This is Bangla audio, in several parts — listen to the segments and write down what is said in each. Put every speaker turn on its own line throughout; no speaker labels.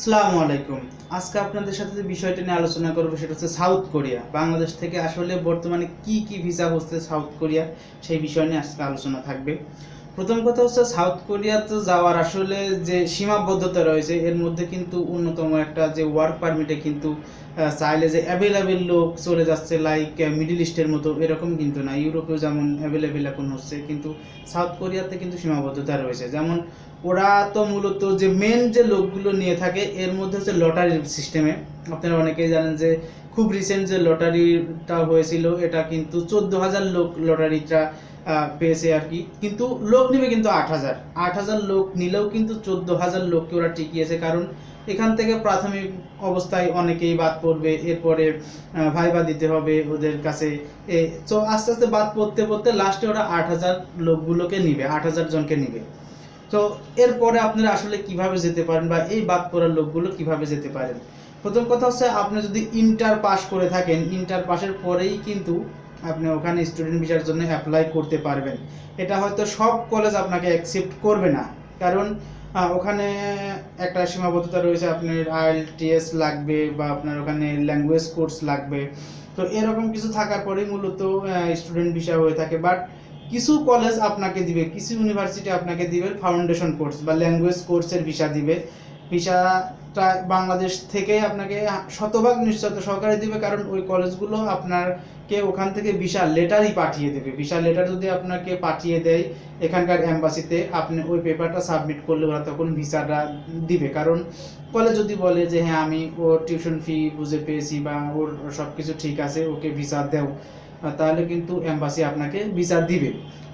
আসসালামু আলাইকুম। আজকে আপনাদের সাথে যে বিষয়টা নিয়ে আলোচনা করব সেটা হচ্ছে সাউথ কোরিয়া। বাংলাদেশ থেকে আসলে বর্তমানে কি কি ভিসা হচ্ছে সাউথ কোরিয়া, সেই বিষয় নিয়ে আজকে আলোচনা থাকবে। প্রথম কথা হচ্ছে সাউথ কোরিয়াতে যাওয়ার আসলে যে সীমাবদ্ধতা রয়েছে এর মধ্যে কিন্তু অন্যতম একটা যে ওয়ার্ক পারমিটে কিন্তু চাইলে যে অ্যাভেলেবেল লোক চলে যাচ্ছে, লাইক মিডল ইস্টের মতো এরকম কিন্তু না। ইউরোপেও যেমন অ্যাভেলেবেল এখন হচ্ছে, কিন্তু সাউথ কোরিয়াতে কিন্তু সীমাবদ্ধতা রয়েছে। যেমন ওরা তো মূলত যে মেন যে লোকগুলো নিয়ে থাকে এর মধ্যে হচ্ছে লটারি সিস্টেমে। আপনারা অনেকেই জানেন যে খুব রিসেন্ট যে লটারিটা হয়েছিল এটা কিন্তু 14,000 লোক লটারিটা পেয়েছে আর কি। কিন্তু লোক নিবে কিন্তু 8,000 লোক নিলেও কিন্তু 14,000 লোককে ওরা টিকিয়েছে, কারণ এখান থেকে প্রাথমিক অবস্থায় অনেকেই বাদ পড়বে, এরপরে ভাইবা দিতে হবে ওদের কাছে। তো আস্তে আস্তে বাদ পড়তে পড়তে লাস্টে ওরা 8,000 লোকগুলোকে নিবে, 8,000 জনকে নিবে। তো এরপরে আপনারা আসলে কিভাবে যেতে পারেন বা এই বাদ পড়ার লোকগুলো কিভাবে যেতে পারেন? প্রথম কথা হচ্ছে আপনি যদি ইন্টার পাস করে থাকেন, ইন্টার পাসের পরেই কিন্তু আপনি ওখানে স্টুডেন্ট ভিসার জন্য অ্যাপ্লাই করতে পারবেন। এটা হয়তো সব কলেজ আপনাকে অ্যাকসেপ্ট করবে না, কারণ ওখানে একটা সীমাবদ্ধতা রয়েছে। আপনার আইএলটিএস লাগবে বা আপনার ওখানে ল্যাঙ্গুয়েজ কোর্স লাগবে। তো এরকম কিছু থাকার পরেই মূলত স্টুডেন্ট ভিসা হয়ে থাকে। বাট কিছু কলেজ আপনাকে দিবে, কিছু ইউনিভার্সিটি আপনাকে দিবে ফাউন্ডেশন কোর্স বা ল্যাঙ্গুয়েজ কোর্সের ভিসা দিবে। ভিসাটা বাংলাদেশ থেকে আপনাকে শতভাগ নিশ্চয়তা সহকারে দিবে, কারণ ওই কলেজগুলো আপনাকে ওখান থেকে ভিসা লেটারই পাঠিয়ে দেবে। ভিসা লেটার যদি আপনাকে পাঠিয়ে দেয় এখানকার এম্বাসিতে, আপনি ওই পেপারটা সাবমিট করলে ওরা তখন ভিসাটা দিবে। কারণ কলেজ যদি বলে যে হ্যাঁ আমি ওর টিউশন ফি বুঝে পেয়েছি বা ওর সব কিছু ঠিক আছে, ওকে ভিসা দেও, তাহলে কিন্তু এম্বাসি আপনাকে ভিসা দিবে।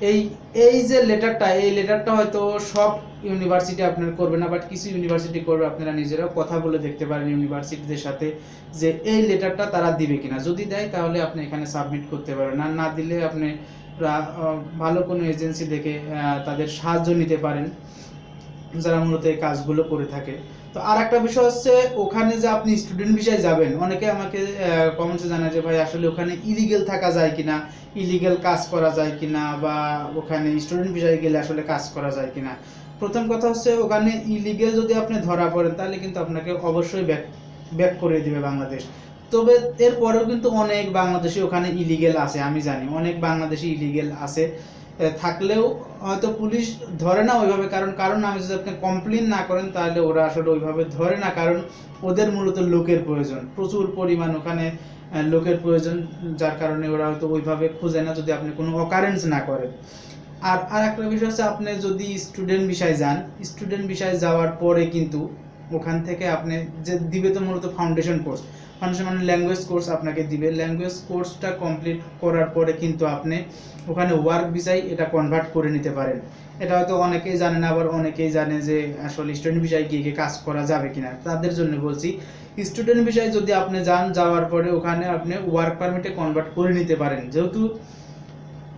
এই এই যে লেটারটা, এই লেটারটা হয়তো সব ইউনিভার্সিটি আপনার করবে না, বাট কিছু ইউনিভার্সিটি করবে। আপনারা নিজেরাও কথা বলে দেখতে পারেন ইউনিভার্সিটিদের সাথে যে এই লেটারটা তারা দিবে কিনা। যদি দেয় তাহলে আপনি এখানে সাবমিট করতে পারেন, আর না দিলে আপনি ভালো কোনো এজেন্সি দেখে তাদের সাহায্য নিতে পারেন যারা মূলত এই কাজগুলো করে থাকে। তো আর একটা বিষয় হচ্ছে ওখানে যে আপনি স্টুডেন্ট ভিসায় যাবেন, অনেকে আমাকে কমেন্টসে জানায় যে ভাই আসলে ওখানে ইলিগেল থাকা যায় কিনা, ইলিগেল কাজ করা যায় কিনা, বা ওখানে স্টুডেন্ট ভিসায় গেলে আসলে কাজ করা যায় কিনা। প্রথম কথা হচ্ছে ওখানে ইলিগেল যদি আপনি ধরা পড়েন তাহলে কিন্তু আপনাকে অবশ্যই ব্যাক করে দিবে বাংলাদেশ। তবে এরপরেও কিন্তু অনেক বাংলাদেশি ওখানে ইলিগেল আছে, আমি জানি অনেক বাংলাদেশি ইলিগেল আছে। থাকলেও হয়তো পুলিশ ধরে না ওইভাবে, কারণ আমি যদি আপনি কমপ্লেন না করেন তাহলে ওরা আসলে ওইভাবে ধরে না, কারণ ওদের মূলত লোকের প্রয়োজন, প্রচুর পরিমাণ ওখানে লোকের প্রয়োজন, যার কারণে ওরা হয়তো ওইভাবে খুঁজে না যদি আপনি কোনো অকারেন্স না করেন। আর একটা বিষয় হচ্ছে আপনি যদি স্টুডেন্ট ভিসায় যান, স্টুডেন্ট ভিসায় যাওয়ার পরে কিন্তু ওখান থেকে আপনি যে দিবে তো মূলত ফাউন্ডেশন কোর্স, ফাউন্ডেশন মানে ল্যাঙ্গুয়েজ কোর্স আপনাকে দিবে। ল্যাঙ্গুয়েজ কোর্সটা কমপ্লিট করার পরে কিন্তু আপনি ওখানে ওয়ার্ক ভিসায় এটা কনভার্ট করে নিতে পারেন। এটা হয়তো অনেকেই জানে না, আবার অনেকেই জানে যে আসলে স্টুডেন্ট ভিসায় গিয়ে কাজ করা যাবে কিনা। তাদের জন্য বলছি, স্টুডেন্ট ভিসায় যদি আপনি যান, যাওয়ার পরে ওখানে আপনি ওয়ার্ক পারমিটে কনভার্ট করে নিতে পারেন। যেহেতু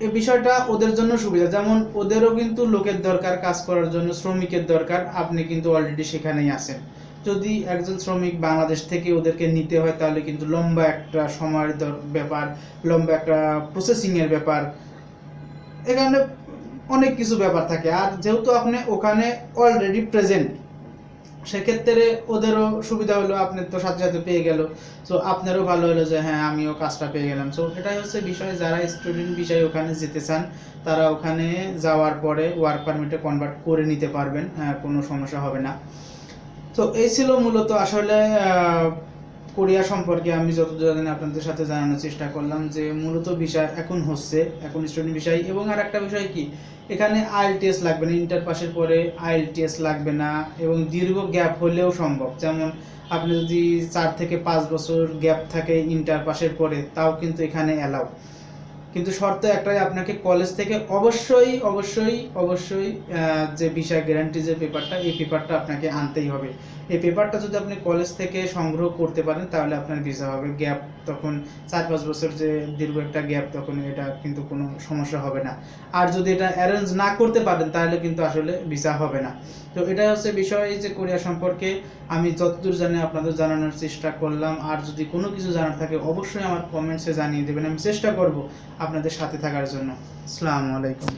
এই বিষয়টা ওদের জন্য সুবিধা, যেমন ওদেরও কিন্তু লোকের দরকার, কাজ করার জন্য শ্রমিকের দরকার। আপনি কিন্তু অলরেডি সেখানেই আছেন। যদি একজন শ্রমিক বাংলাদেশ থেকে ওদেরকে নিতে হয় তাহলে কিন্তু লম্বা একটা সময়ের ব্যাপার, লম্বা একটা প্রসেসিংয়ের ব্যাপার, এখানে অনেক কিছু ব্যাপার থাকে। আর যেহেতু আপনি ওখানে অলরেডি প্রেজেন্ট, সেক্ষেত্রে ওদেরও সুবিধা হলো, আপনি তো সাথে সাথে পেয়ে গেল। সো আপনারও ভালো হলো যে হ্যাঁ আমিও কাজটা পেয়ে গেলাম। সো এটাই হচ্ছে বিষয়, যারা স্টুডেন্ট বিষয়ে ওখানে যেতে চান তারা ওখানে যাওয়ার পরে ওয়ার্ক পারমিটে কনভার্ট করে নিতে পারবেন, কোনো সমস্যা হবে না। তো এই ছিল মূলত আসলে কোরিয়া সম্পর্কে আমি যতদূর জানি আপনাদের সাথে জানানোর চেষ্টা করলাম, যে মূলত বিষয় এখন হচ্ছে এখন স্টুডেন্ট বিষয়। এবং আর একটা বিষয় কি, এখানে আইএলটিএস লাগবে না, ইন্টার পাসের পরে আইএলটিএস লাগবে না, এবং দীর্ঘ গ্যাপ হলেও সম্ভব। যেমন আপনি যদি 4 থেকে 5 বছর গ্যাপ থাকে ইন্টার পাসের পরে, তাও কিন্তু এখানে অ্যালাউ। কিন্তু শর্ত একটাই, আপনাকে কলেজ থেকে অবশ্যই অবশ্যই অবশ্যই যে ভিসা গ্যারান্টি যে পেপারটা, এই পেপারটা আপনাকে আনতেই হবে। এই পেপারটা যদি আপনি কলেজ থেকে সংগ্রহ করতে পারেন তাহলে আপনার ভিসা হবে। গ্যাপ তখন 4-5 বছর যে দীর্ঘ একটা গ্যাপ, তখন এটা কিন্তু কোনো সমস্যা হবে না। আর যদি এটা অ্যারেঞ্জ না করতে পারেন তাহলে কিন্তু আসলে ভিসা হবে না। তো এটা হচ্ছে বিষয় যে কোরিয়া সম্পর্কে আমি যতদূর জানি আপনাদের জানানোর চেষ্টা করলাম। আর যদি কোনো কিছু জানার থাকে অবশ্যই আমার কমেন্টসে জানিয়ে দেবেন, আমি চেষ্টা করব আপনাদের সাথে থাকার জন্য। আসসালামু আলাইকুম।